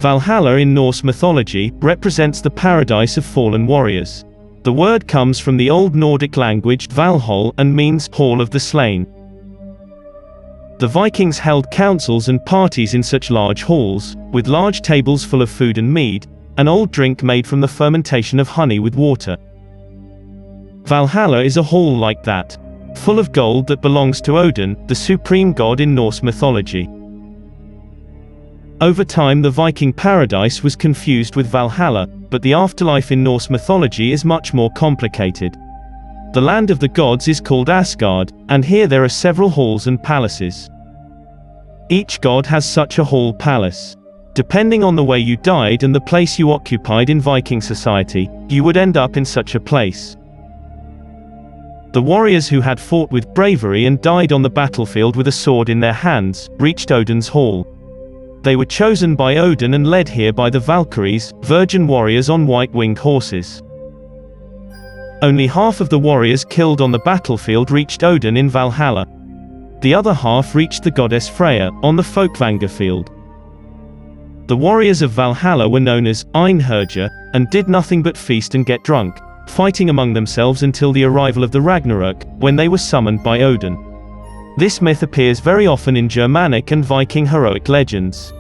Valhalla in Norse mythology represents the paradise of fallen warriors. The word comes from the Old Nordic language Valhall and means hall of the slain. The Vikings held councils and parties in such large halls, with large tables full of food and mead, an old drink made from the fermentation of honey with water. Valhalla is a hall like that, full of gold that belongs to Odin, the supreme god in Norse mythology. Over time the Viking paradise was confused with Valhalla, but the afterlife in Norse mythology is much more complicated. The land of the gods is called Asgard, and here there are several halls and palaces. Each god has such a hall palace. Depending on the way you died and the place you occupied in Viking society, you would end up in such a place. The warriors who had fought with bravery and died on the battlefield with a sword in their hands, reached Odin's hall. They were chosen by Odin and led here by the Valkyries, virgin warriors on white-winged horses. Only half of the warriors killed on the battlefield reached Odin in Valhalla. The other half reached the goddess Freya, on the Folkvanga field. The warriors of Valhalla were known as Einherjar, and did nothing but feast and get drunk, fighting among themselves until the arrival of the Ragnarok, when they were summoned by Odin. This myth appears very often in Germanic and Viking heroic legends.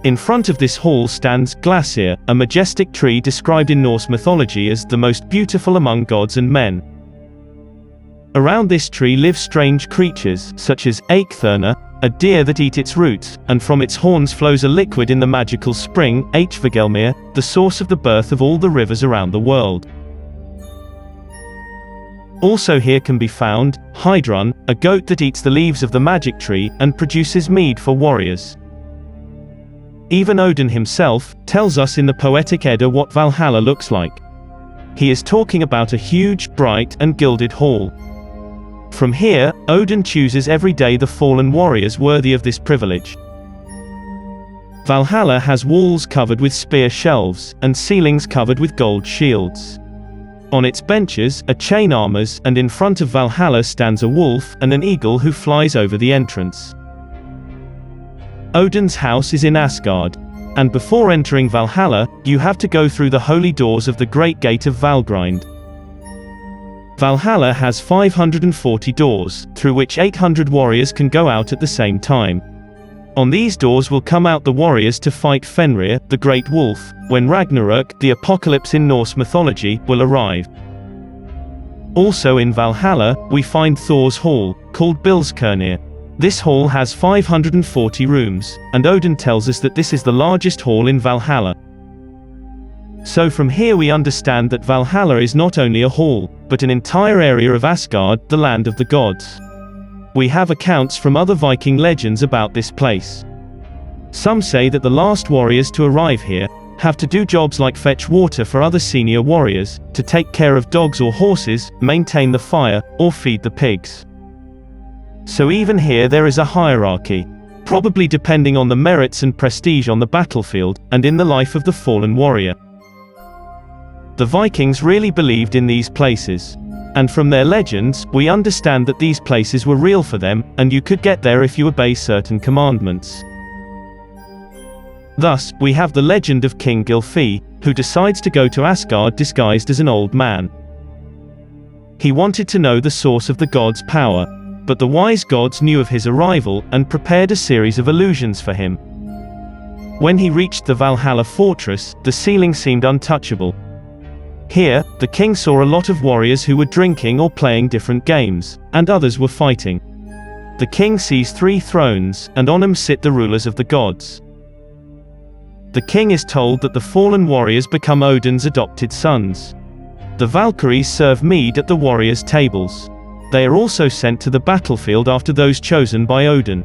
In front of this hall stands Glasir, a majestic tree described in Norse mythology as the most beautiful among gods and men. Around this tree live strange creatures, such as Eikthurna, a deer that eats its roots, and from its horns flows a liquid in the magical spring, Hvgelmir, the source of the birth of all the rivers around the world. Also here can be found Heidrun, a goat that eats the leaves of the magic tree, and produces mead for warriors. Even Odin himself tells us in the Poetic Edda what Valhalla looks like. He is talking about a huge, bright, and gilded hall. From here, Odin chooses every day the fallen warriors worthy of this privilege. Valhalla has walls covered with spear shelves, and ceilings covered with gold shields. On its benches are chain armors, and in front of Valhalla stands a wolf and an eagle who flies over the entrance. Odin's house is in Asgard, and before entering Valhalla, you have to go through the holy doors of the Great Gate of Valgrind. Valhalla has 540 doors, through which 800 warriors can go out at the same time. On these doors will come out the warriors to fight Fenrir, the great wolf, when Ragnarok, the apocalypse in Norse mythology, will arrive. Also in Valhalla, we find Thor's hall, called Bilskirnir. This hall has 540 rooms, and Odin tells us that this is the largest hall in Valhalla. So from here we understand that Valhalla is not only a hall, but an entire area of Asgard, the land of the gods. We have accounts from other Viking legends about this place. Some say that the last warriors to arrive here have to do jobs like fetch water for other senior warriors, to take care of dogs or horses, maintain the fire, or feed the pigs. So even here there is a hierarchy, probably depending on the merits and prestige on the battlefield, and in the life of the fallen warrior. The Vikings really believed in these places. And from their legends, we understand that these places were real for them, and you could get there if you obey certain commandments. Thus, we have the legend of King Gylfi, who decides to go to Asgard disguised as an old man. He wanted to know the source of the gods' power, but the wise gods knew of his arrival, and prepared a series of illusions for him. When he reached the Valhalla fortress, the ceiling seemed untouchable. Here, the king saw a lot of warriors who were drinking or playing different games, and others were fighting. The king sees 3 thrones, and on them sit the rulers of the gods. The king is told that the fallen warriors become Odin's adopted sons. The Valkyries serve mead at the warriors' tables. They are also sent to the battlefield after those chosen by Odin.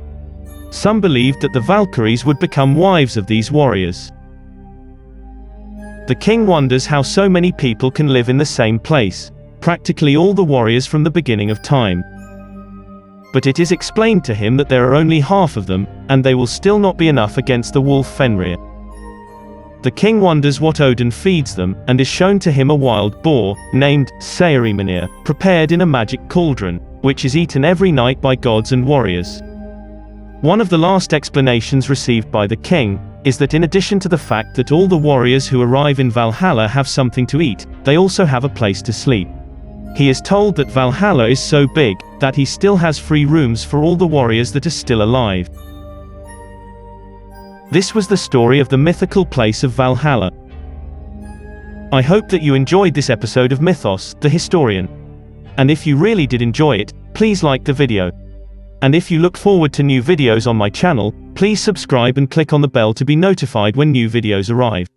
Some believed that the Valkyries would become wives of these warriors. The king wonders how so many people can live in the same place, practically all the warriors from the beginning of time. But it is explained to him that there are only half of them, and they will still not be enough against the wolf Fenrir. The king wonders what Odin feeds them, and is shown to him a wild boar, named Saurimanir, prepared in a magic cauldron, which is eaten every night by gods and warriors. One of the last explanations received by the king is that in addition to the fact that all the warriors who arrive in Valhalla have something to eat, they also have a place to sleep. He is told that Valhalla is so big, that he still has free rooms for all the warriors that are still alive. This was the story of the mythical place of Valhalla. I hope that you enjoyed this episode of Mythos, the Historian. And if you really did enjoy it, please like the video. And if you look forward to new videos on my channel, please subscribe and click on the bell to be notified when new videos arrive.